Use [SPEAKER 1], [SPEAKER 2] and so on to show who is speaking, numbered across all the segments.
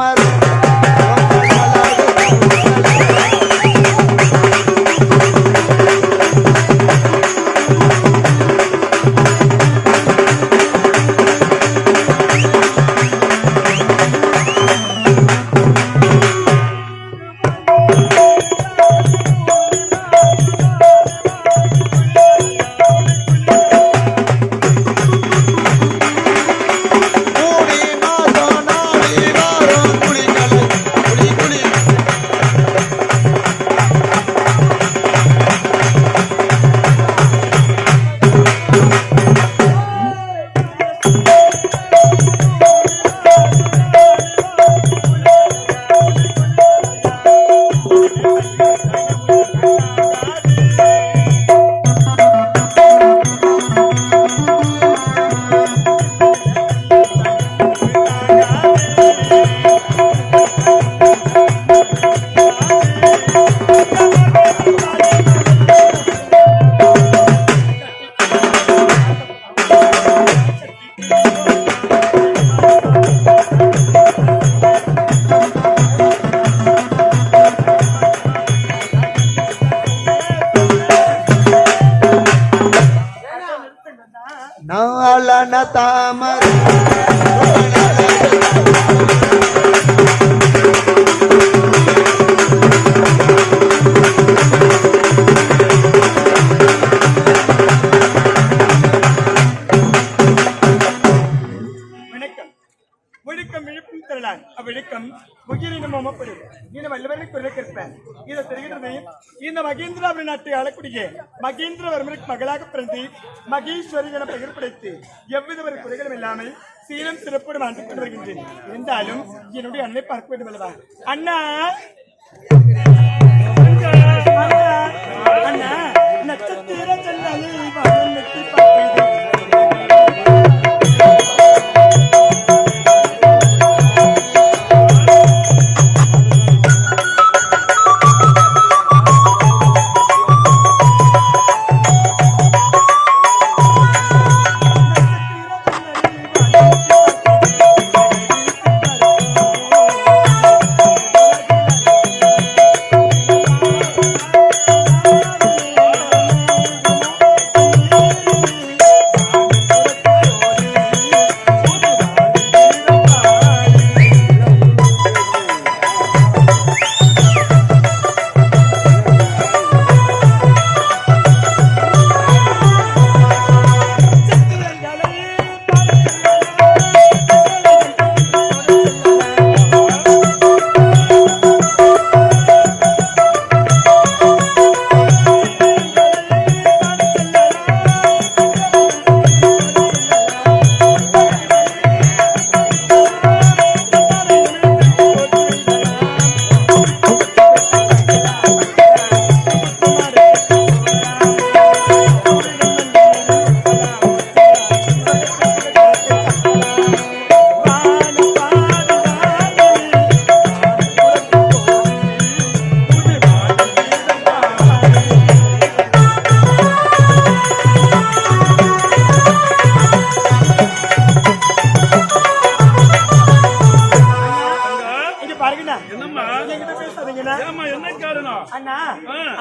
[SPEAKER 1] தாமரை நாளன தாமரை
[SPEAKER 2] விழுக்கம் முகிலினம் அமப்படுது இந்த வல்லவரை குறைக்கிறேன் இதை தெரிகிறது இந்த மகேந்திராவின் நாட்டை ஆளக்கூடிய மகேந்திரவர்மனுக்கு மகளாக பிறந்து மகேஸ்வரி என பெயர் படைத்து எவ்வித ஒரு குறைகளும் இல்லாமல் சீலம் சிறப்போடு வாழ்ந்து கொண்டு வருகின்றேன். இருந்தாலும் என்னுடைய அன்னை பார்க்க வேண்டும் அல்லவா? அண்ணா அண்ணா நட்சத்திர செல்லாலே நெட்டி பார்ப்பது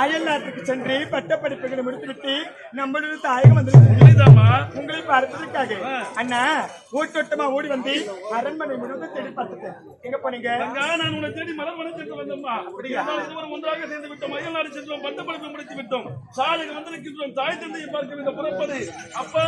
[SPEAKER 2] அயல் நாட்டுக்கு சென்று பட்ட படிப்புகளை முடித்துவிட்டு நம்மளோட தாயகம் வந்து உங்களை பார்ப்பதற்காக அண்ணா ஓட்டோட்டமா ஓடி வந்து அரண்மனை முழுவதும் தேடி பார்த்துட்டேன். எங்க போனீங்க?
[SPEAKER 3] நான் உன்னை தேடி மலர்வனம் சென்று வந்தோம்மா. ஒன்றாக சேர்ந்து விட்டோம். அயல் நாடு சென்றோம். பட்ட படிப்பு முடித்து விட்டோம். சாலைக்கு வந்திருக்கின்றோம். தாய் தந்தையை பார்க்க வேண்டும் புறப்பது. அப்பா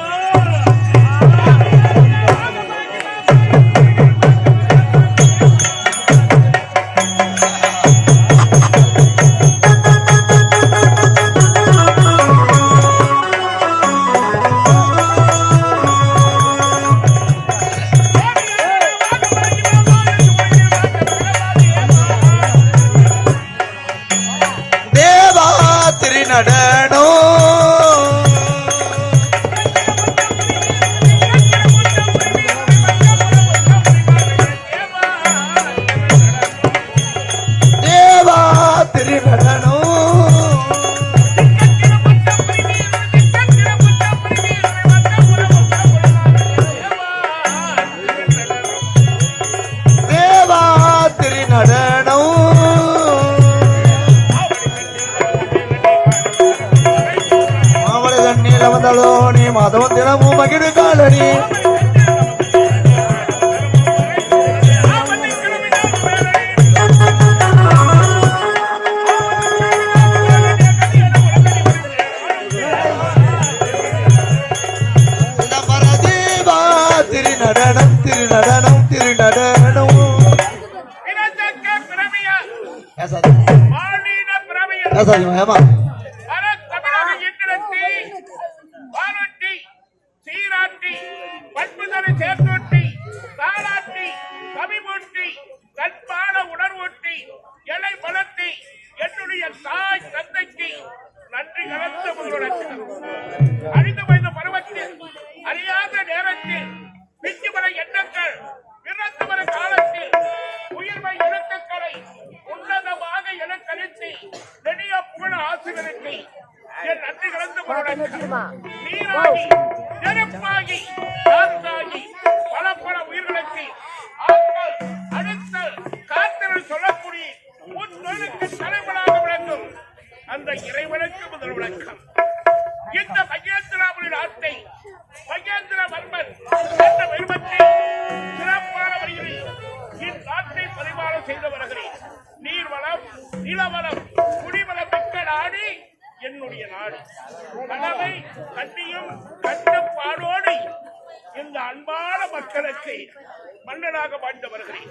[SPEAKER 1] நடனோ பேசாதீங்க ஏமா
[SPEAKER 4] சீராட்டி பண்புதலை சேர்த்தூட்டி தாளாட்டி கவிமூட்டி கண்பான உணர்வூட்டி எலை பலத்தி என்னுடைய தாய் தந்தைக்கு நன்றி கலந்த முதலுடன் அறிந்து வைத்த பருவத்தில் அறியாத நேரத்தில் பிச்சு வர எண்ணங்கள் பிறந்து வர காலத்தில் உயிர்மை எழுத்துக்களை உன்னதமாக என கழித்து நெடிய புகழ ஆசிரியருக்கு என் நன்றி கலந்த முதலுடன் நீராகி நெருப்பாகி காத்தாகி பல பல உயிர்களுக்கு ஆக்கல் அடுத்தல் காத்தல் சொல்லக்கூடிய உன் தொழிலுக்கு தலைவனாக விளங்கும் அந்த இறைவனுக்கு முதல் விளக்கம். இந்த மகேந்திராபுரி நாட்டை மகேந்திரவர்மன் என்ற விருப்பத்தை சிறப்பான வழிகளில் இந்நாட்டை பரிமாணம் செய்து வருகிறேன். நீர்வளம் நிலவளம் குடிவளம் மிக்க நாடு என்னுடைய நாடு. கடமை கட்டியும் கட்டுப்பாடோடு இந்த அன்பான மக்களுக்கு மன்னனாக வாழ்ந்து வருகிறேன்.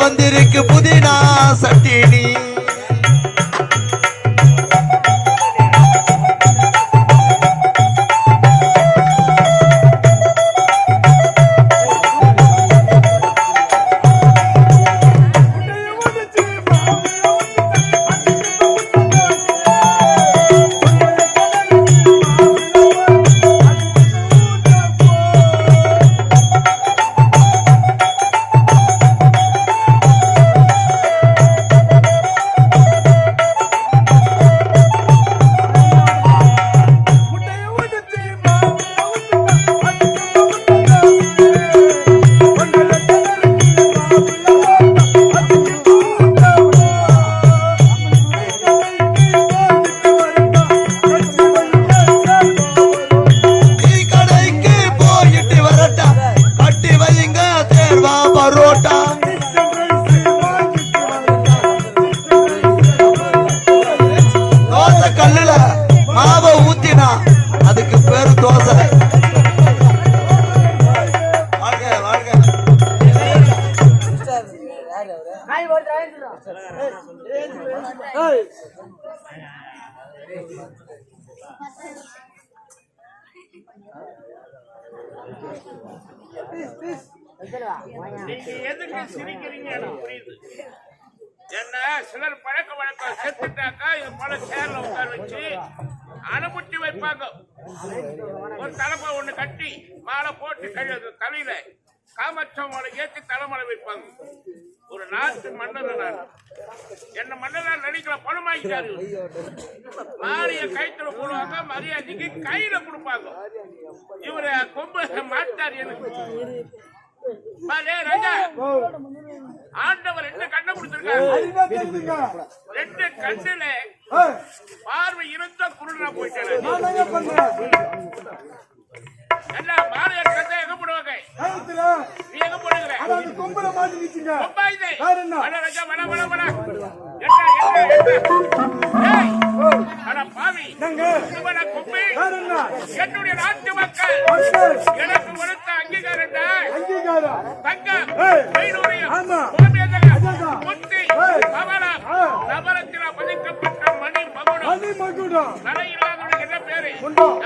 [SPEAKER 1] வந்திருக்கு புதினா சட்டினி அதுக்கு பேரு தோசை.
[SPEAKER 4] நீங்க எதுக்கு சிரிக்கிறீங்க புரியுது. என்ன சிலர் பழக்க வழக்கம் செத்துட்டாக்கா இது போல சேர்ல உட்கார வச்சு அனுப்புட்டி வைப்பாங்க. ஒரு தலைப்பை ஒண்ணு கட்டி மாலை போட்டு கழுது தலையில காமச்சம் ஏற்றி தலைமலை வைப்பாங்க. ஒரு நாட்டு மன்னர் நான் என்ன மன்னரால் நடிக்கிற பணமாக்கிட்டாரு. மாறிய கைத்துல போடுவாங்க, மரியாதைக்கு கையில கொடுப்பாங்க. இவரு கொம்பு மாட்டார் எனக்கு. ஆண்டவர் ரெண்டு கண்ணை கொடுத்திருக்காரு. ரெண்டு கண்ணுல பார்வை இருந்தா குருடனா போயிட்டாரு. என்ன மாலைய கதை எங்க போடுவாங்க? நீ எங்க போடுகிற? கொம்புல மாட்டி நிச்சீங்க. கொம்பா இது. வட ராஜா வட வட வட. அட பாவி. இவன கொம்பு. என்னுடைய நாட்டு மக்கள் எனக்கு கொடுத்த அங்கீகாரம் தங்கம் வைடூரியம் முத்தி பவளம் நவரத்தின பதிக்கப்பட்ட மணி மகுடம். தலை இல்லாதவனுக்கு என்ன பேரு?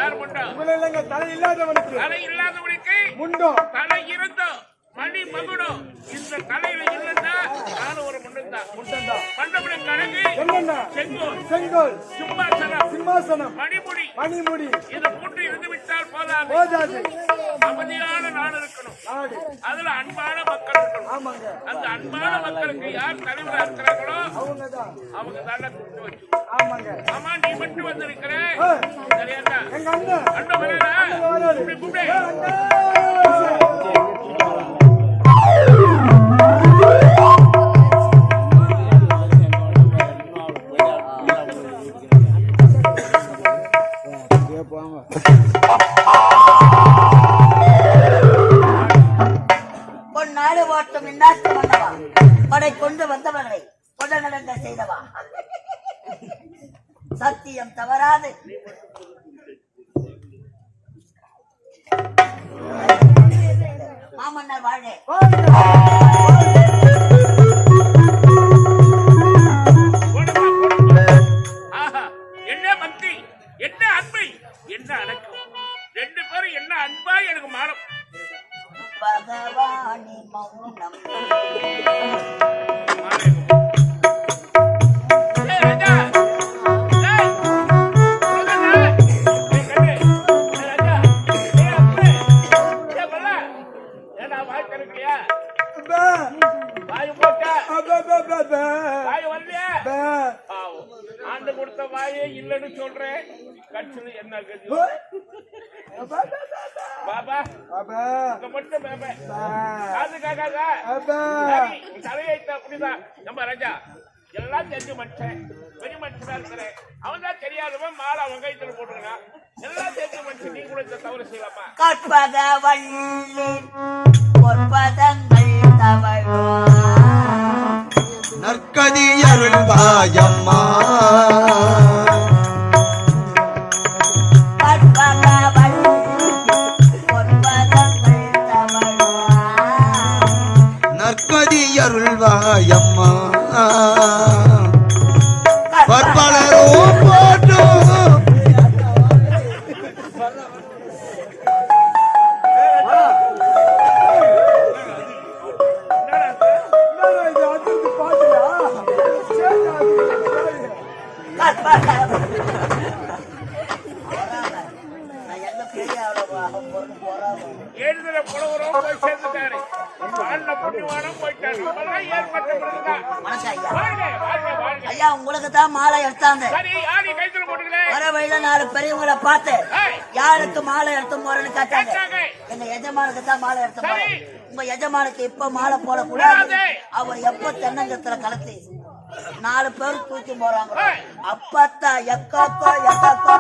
[SPEAKER 4] யார் முண்டா? தலை இல்லாதவனுக்கு தலை இருந்தோ மணி மகுடம். இந்த தலையில இல்லைன்னா நானும் ஒரு முண்டா. பண்டபுரம் கணக்கு செங்கோல் சிம்மாசனம் மணிமுடி இது மூன்று இருந்து விட்டால் போதாது.
[SPEAKER 2] நாடு.
[SPEAKER 4] அதுல அன்பான மக்கள் இருக்கணும்.
[SPEAKER 2] ஆமாங்க.
[SPEAKER 4] அந்த அன்பான மக்களுக்கு யார் தலைவரா இருக்கிறாங்களோ
[SPEAKER 2] அவங்கதான்.
[SPEAKER 4] அவங்க தானே கூப்பிட்டு வச்சு.
[SPEAKER 2] ஆமாங்க.
[SPEAKER 4] ஆமா, நீ மட்டும் வந்திருக்கிற சரியாடா?
[SPEAKER 2] எங்க அண்ணன்
[SPEAKER 4] அண்ணன் வரேடா. இப்படி கூப்பிடு.
[SPEAKER 5] பொன்னாடு ஓட்டும் இந்நாட்டு மன்னவா, படை கொண்டு வந்தவர்களை கொடநடங்க செய்தவா, சத்தியம் தவறாது மாமன்னர் வாழ.
[SPEAKER 4] ஆஹா, என்ன பக்தி, என்ன அன்பை, என்ன அடக்கம், ரெண்டு பேரும் என்ன அன்பா எனக்கு மாறும்.
[SPEAKER 5] பகவானி மௌனம்
[SPEAKER 4] ஆண்டு கொடுத்த வாயே இல்லன்னு சொல்றேன். கட்சியில என்ன பாபா இங்க மட்டும் தலையைத்த அப்படிதான் நம்ம ராஜா எல்லாம் தெரிஞ்ச மனுஷன், பெரிய மனுஷனா இருக்கிறேன். அவன் தான் தெரியாதவன் மாலை அவன் கைத்துல போட்டுருக்கான். எல்லாம் தெரிஞ்ச மனுஷன், நீ கூட இந்த தவறு செய்யலாமா?
[SPEAKER 5] கற்பக வள்ளி பொற்பதங்கள் தவழா
[SPEAKER 1] நற்கதி அருள்வாயம்மா.
[SPEAKER 5] கற்பக வள்ளி பொற்பதங்கள் தவழா
[SPEAKER 1] நற்கதி அருள்வாயம்மா. பற்பலரும் போற்றும்
[SPEAKER 4] எழுதுற புலவரும் போய் சேர்ந்துட்டாரு. வாழ்ந்த புண்ணியவானம் போயிட்டாரு. இப்பெல்லாம் ஏற்பட்ட பிறகுதான். வாழ்க, வாழ்க, வாழ்க.
[SPEAKER 5] ஐயா, உங்களுக்கு தான் மாலை எடுத்தாங்க.
[SPEAKER 4] சரி, யாரு கைத்துல போட்டுக்கிறேன்?
[SPEAKER 5] வர வழியில 4 பெரியவங்களை பார்த்து யாருக்கு மாலை எடுத்து போறேன்னு கேட்டாங்க.
[SPEAKER 4] கேட்டாங்க.
[SPEAKER 5] எங்க எஜமானுக்கு தான் மாலை எடுத்து போறேன்.
[SPEAKER 4] சரி.
[SPEAKER 5] உங்க எஜமானுக்கு இப்ப மாலை போடக்கூடாது. அவர் எப்ப தென்னங்கத்துல கலத்தி 4 பேர் தூக்கி போறாங்க. அப்பத்தா எக்காக்கோ எக்காக்கோ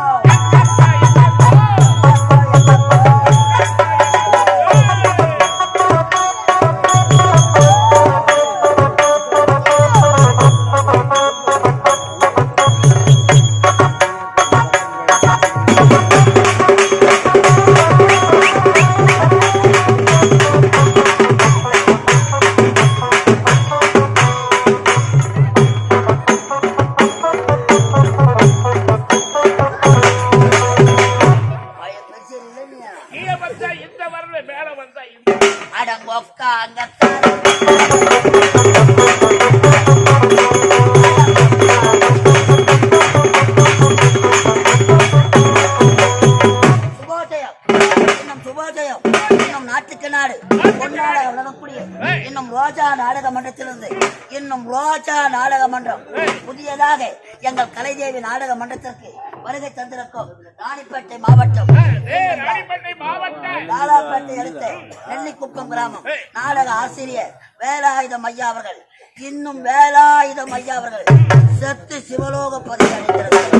[SPEAKER 4] கீழே வந்தா இந்த வரல, மேல வந்தா இந்த.
[SPEAKER 5] அடங்கொக்கா அங்க சுபோதயம், இன்னும் சுபோதயம், இன்னும் நாட்டுக்கு நாடு பொன்னாட வளரக்கூடிய இன்னும் ரோஜா நாடக மன்றத்திலிருந்து இன்னும் ரோஜா நாடக மன்றம் புதியதாக எங்கள் கலைதேவி நாடக மன்றத்திற்கு வருகை தந்திருக்கும் ராணிப்பேட்டை மாவட்டம்
[SPEAKER 4] ராணிப்பேட்டை மாவட்டம்
[SPEAKER 5] லாலாப்பேட்டை அடுத்த நெல்லிக்குப்பம் கிராமம் நாடக ஆசிரியர் வேலாயுதம் ஐயா அவர்கள் இன்னும் வேலாயுதம் ஐயா அவர்கள் செத்து சிவலோக பதிவு அடைந்திருக்கிறார்.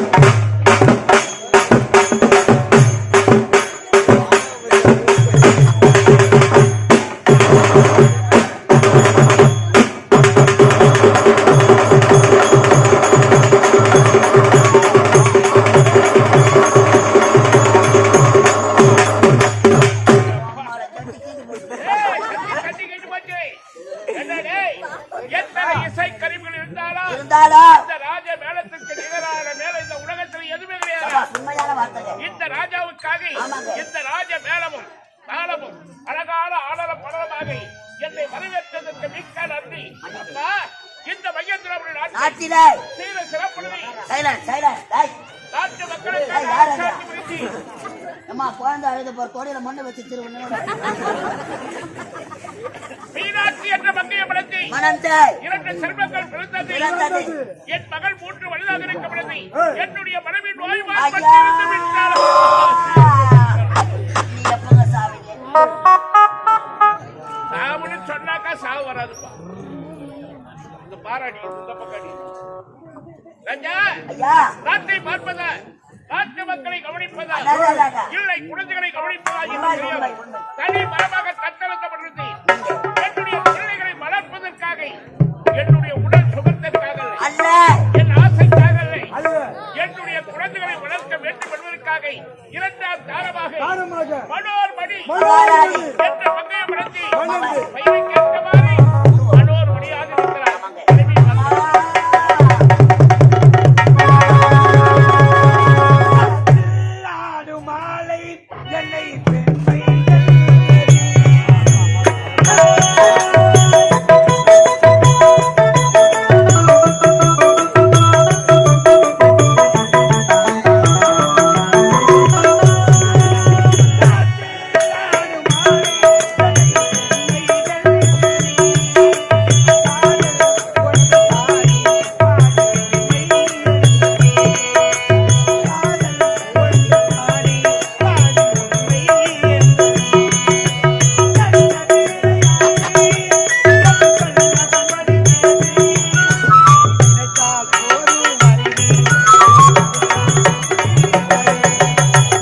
[SPEAKER 4] இந்த ராஜாவுக்காக இந்த ராஜ மேளமும் தாளமும் அழகான ஆடல படலமாக என்னை வரவேற்றதற்கு மிக்க நன்றி. அப்பா, இந்த மகேந்திரபுரி நாட்டிலே சிறப்புடன் நாட்டு மக்களுக்கு
[SPEAKER 5] அம்மா குழந்தை அழுது போற கோடையில மண்ணை வச்சு திருவண்ணோட
[SPEAKER 4] மீனாட்சி என்ற மங்கையை படைத்து
[SPEAKER 5] மனந்தே
[SPEAKER 4] 2 செல்வங்கள் பிறந்தது. என் மகள் 3 வயதாக இருக்கப்படுது. என்னுடைய மனைவின் வாய்வாய்
[SPEAKER 5] ஐயா நீ எப்பங்க சாவீங்க
[SPEAKER 4] சாவுன்னு சொன்னாக்கா சாவு வராதுப்பா. இந்த பாராடி இந்த பக்காடி ராஜா
[SPEAKER 5] ஐயா
[SPEAKER 4] நாட்டை பார்ப்பதா, நாட்டு மக்களை கவனிப்பதா, இல்லை குழந்தைகளை கவனிப்பதா என்று தெரியாது. தனி மரமாக தத்தளிக்கப்பட்டது. என்னுடைய பிள்ளைகளை வளர்ப்பதற்காக, என்னுடைய உடல் சுகத்திற்காக
[SPEAKER 5] அல்ல
[SPEAKER 4] என் ஆசைக்காக என்னுடைய குழந்தைகளை வளர்க்க வேண்டும் என்பதற்காக 2ஆம் தாரமாக மனோர்மணி என்ற மங்கையை வளர்த்தி பயிருக்கு ஏற்றவாறு மனோர்மணியாக இருக்கிறார்.
[SPEAKER 2] மாலை என்னை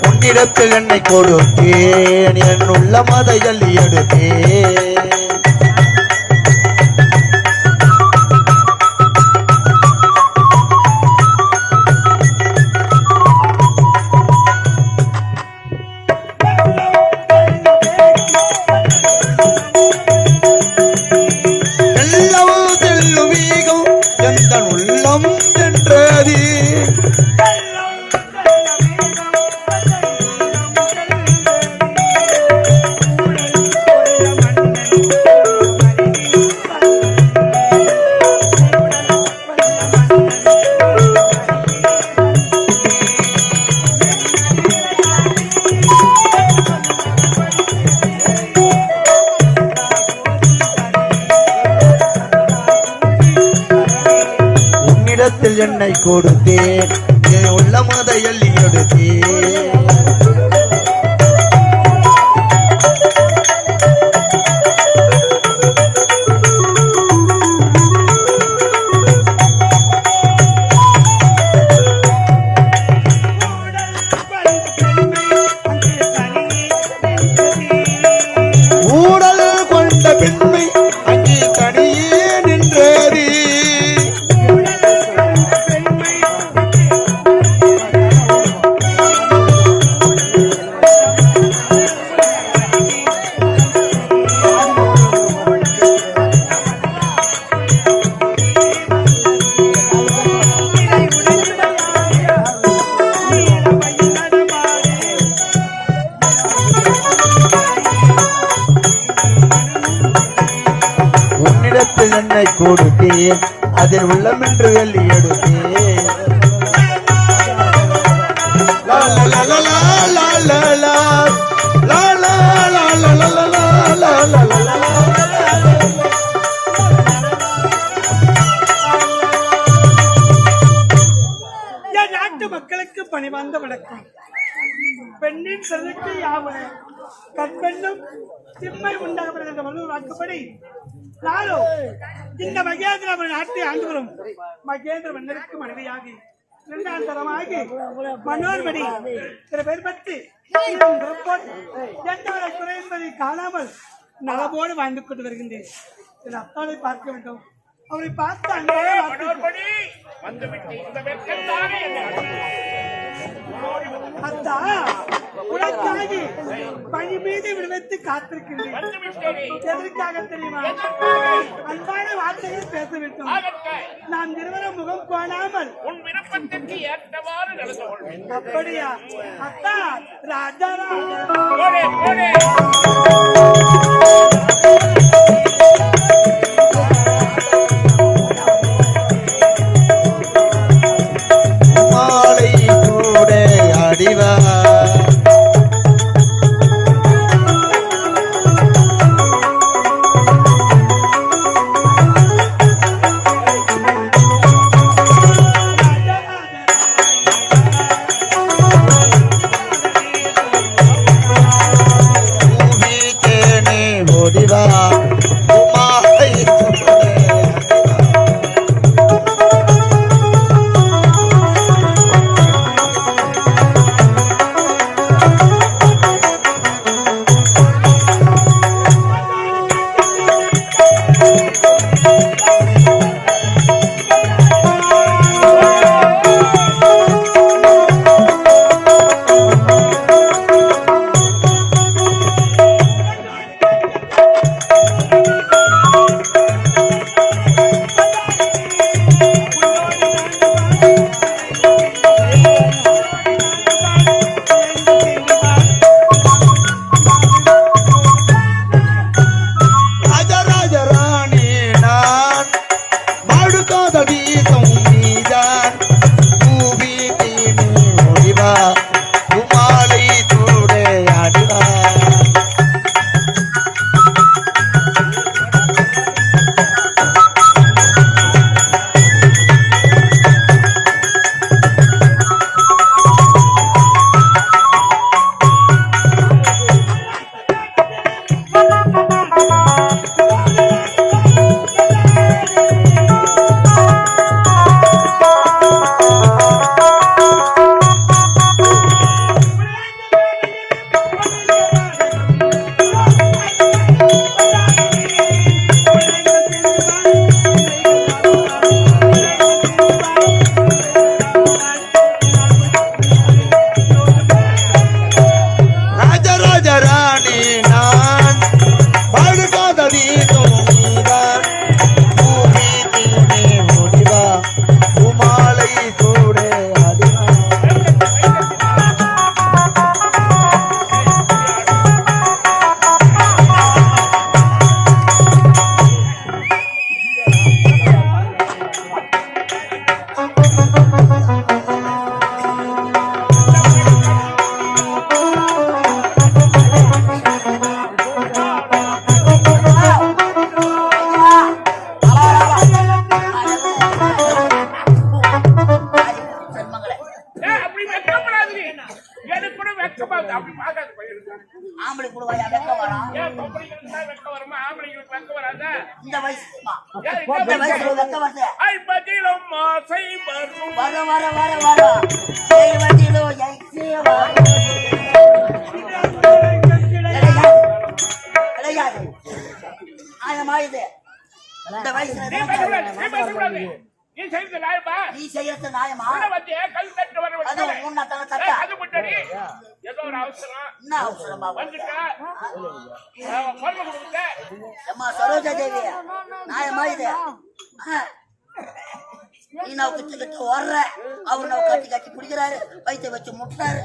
[SPEAKER 1] உன்னிடத்தில் என்னை கொடுத்தேன் என் உள்ள மதையில் எடுத்தேன் எல்லாம் செல்லும் வீகம் எந்த உள்ளம் என்றது உன்னிடத்தில் என்னை கொடுத்தேன் என் உள்ள மதையில் எடுத்தேன் ஊடல் கொண்ட பெண்மை அங்கே தனியே நின்றது உன்னிடத்தில் என்னை கொடுத்தேன் அதில் உள்ளமென்று வெள்ளி எடுத்தேன் லா லா லா லா லா லா லா லா லா லா லா லா லா லா லா லா லா.
[SPEAKER 2] என் நாட்டு மக்களுக்கு பணிவார்ந்த வணக்கம். பெண்ணின் சிறனுக்கு யாவன கற்பெண்ணும் திம்மை உண்டாகப்படுகிற என்ற வள்ளுவர் வாக்குப்படி நானும் இந்த மகேந்திர நாட்டை ஆண்டு வரும் மகேந்திர மன்னருக்கு மனைவியாகி 2ஆம் தரமாகி மனோர்மணி சில பேர் பற்றி எந்த ஒரு குறை என்பதை காணாமல் நலவோடு வாழ்ந்து கொண்டு வருகின்றேன். என் அத்தாவை பார்க்க வேண்டும். அவரை பார்த்து அங்கே
[SPEAKER 4] மனோர்மணி வந்துவிட்டு இந்த வெட்கத்தானே என்னை
[SPEAKER 2] அத்தா உனக்காகி பணி மீது விடுவித்து காத்திருக்கின்றேன்.
[SPEAKER 4] வந்துவிட்டேனே.
[SPEAKER 2] எதற்காக தெரியுமா? அன்பான வார்த்தைகள் பேச வேண்டும்.
[SPEAKER 4] ஆகட்ടെ.
[SPEAKER 2] நாம் இருவரும் முகம் காணாமல்
[SPEAKER 4] உன் விருப்பத்திற்கு ஏற்றவாறு நடந்து கொள்வேன்.
[SPEAKER 2] அப்படியா? அத்தா ராஜா ராஜா
[SPEAKER 4] போடே போடே
[SPEAKER 1] மாலை கூட அடிவா ஓடிவா உமாலை
[SPEAKER 5] ஆம்பளை புடுவாயா வெக்க வரான் இந்த வயசுமா இந்த வயசுல வெக்க வருது வர வர வர வர ஏழு வண்டியிலோ கிடையாது ஆயமா இது இந்த வயசுல நீ செய்யறது நியாயமா அது உன்னதான தட்டா
[SPEAKER 4] ஏதோ ஒரு அவசரம்
[SPEAKER 5] என்ன அவசரமா
[SPEAKER 4] அம்மா
[SPEAKER 5] சரோஜா தேவி நியாயமா இது நீ நான் கிட்ட கிட்ட வர்ற அவரு நான் கட்டி கட்டி பிடிக்கிறாரு வயிற்ற வச்சு முட்டுறாரு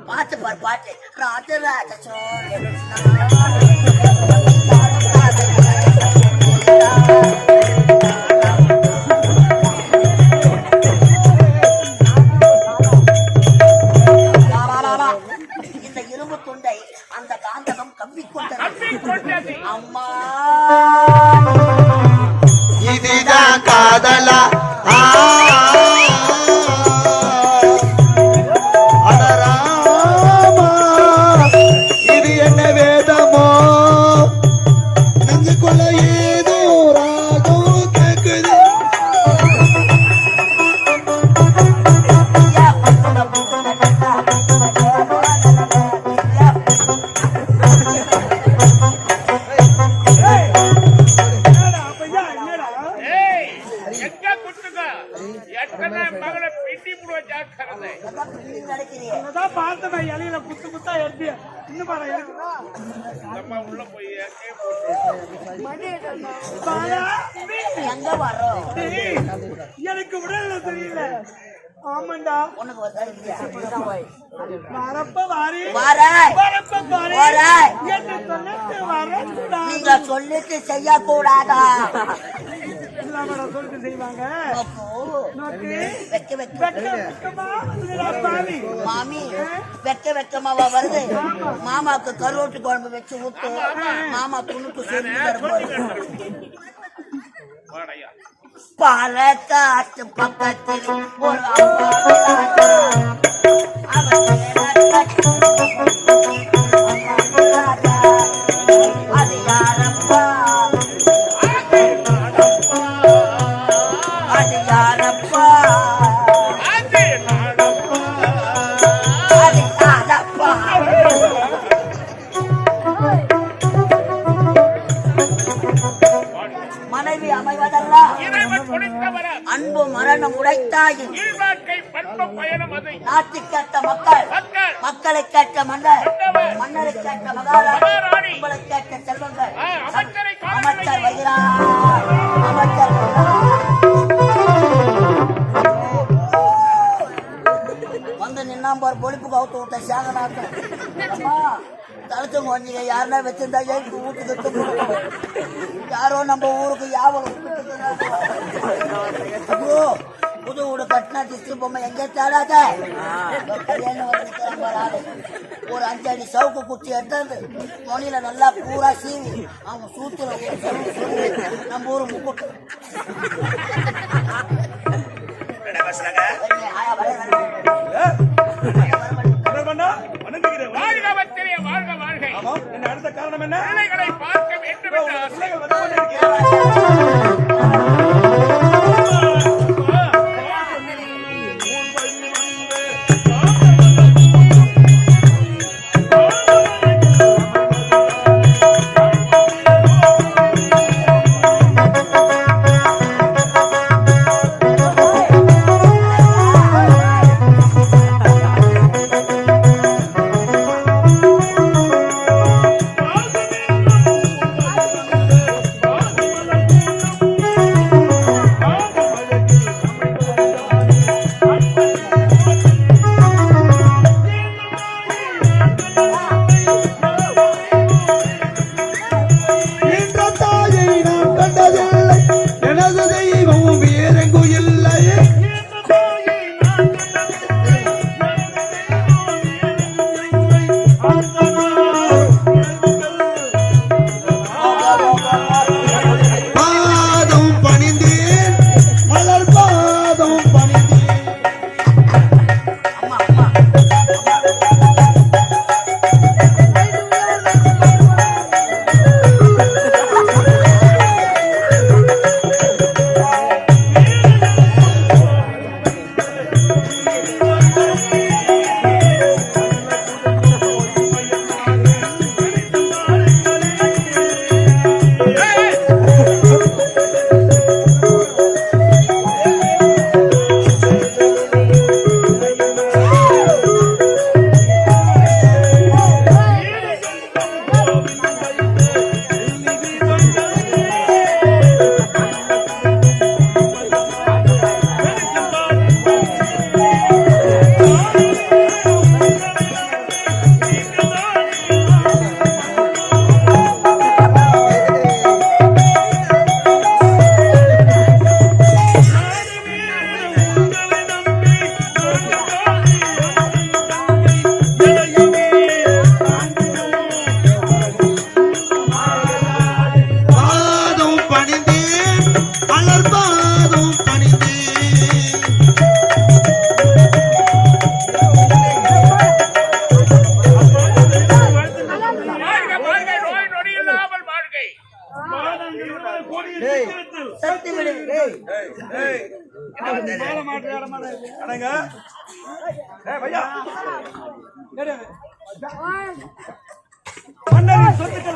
[SPEAKER 5] பாட்டு பாரு பாட்டு இந்த இரும்பு துண்டை அந்த காந்தகம் கம்பிக்கொண்டது அம்மா
[SPEAKER 1] இதுதான் காதலா அடராமா இது என்ன வேதமோ நெஞ்சுக்குள்ள ஏதோ ராகம் கேக்குது எங்க வர்றோம்
[SPEAKER 2] எனக்கு உடல்ல தெரியல ஆமாண்டா
[SPEAKER 5] உனக்கு
[SPEAKER 2] வரப்ப வாரி
[SPEAKER 5] வரேன்
[SPEAKER 2] வரப்ப வாரி
[SPEAKER 5] வரேன்
[SPEAKER 2] என்று சொல்லிட்டு வரக்கூடாது
[SPEAKER 5] நீங்க சொல்லிட்டு செய்யக்கூடாதா
[SPEAKER 2] சொல்லிட்டு செய்வாங்க
[SPEAKER 5] வெக்க மாமி வெக்க வெக்கமாவா வருது மாமாக்கு கருவாட்டு குழம்பு வச்சு ஊத்து மாமா துணுக்கு சொல்லி பாலக்காட்டு பக்கத்தில் ஒரு அம்மா மனைவி அமைவதல்ல
[SPEAKER 4] இறைவன் கொடுத்தவரம்
[SPEAKER 5] அன்பு மரணம் உடைத்தாயின்
[SPEAKER 4] வாழ்க்கை பண்பு பயணம் அது
[SPEAKER 5] நாட்டுக்கேற்ற மக்கள்
[SPEAKER 4] மக்கள்
[SPEAKER 5] மக்களை கேட்ட மன்னர்
[SPEAKER 4] மன்னவர்,
[SPEAKER 5] மன்னரை கேட்ட மகாராணி
[SPEAKER 4] மகாராணி,
[SPEAKER 5] உங்களை கேட்ட செல்வங்கள்
[SPEAKER 4] அமைச்சரை
[SPEAKER 5] அமைச்சர் வருகிறார் அமைச்சர் வருகிறார். வந்து நின்னாம்பார் பொழிப்பு கவுத்து விட்ட சேகநாட்டம் அம்மா தடுத்து கொஞ்சம் யாருன்னா வச்சிருந்தா ஏன் வீட்டுக்கு யாரோ நம்ம ஊருக்கு யாவலும் ஐயோ புது வீடு கட்டினா திஸ்து பொம்மை எங்கே தேடாத கல்யாணம் வந்து கிளம்புறாரு. ஒரு 5 அடி சவுக்கு குச்சி எடுத்து துணியில நல்லா பூரா சீவி அவங்க சூத்துல ஒரு சொல்லி சொல்லி நம்ம ஊரு முக்கூட்டு
[SPEAKER 4] வாழ்கவத்திலே வாழ்க வாழ்கை
[SPEAKER 2] என்ன அடுத்த காரணம் என்ன?
[SPEAKER 4] பிள்ளைகளை பார்க்க வேண்டும் என்ற ஆசை.
[SPEAKER 2] பிள்ளைகள் வந்து கொண்டிருக்கிறார்கள். மன்னரின் சொத்து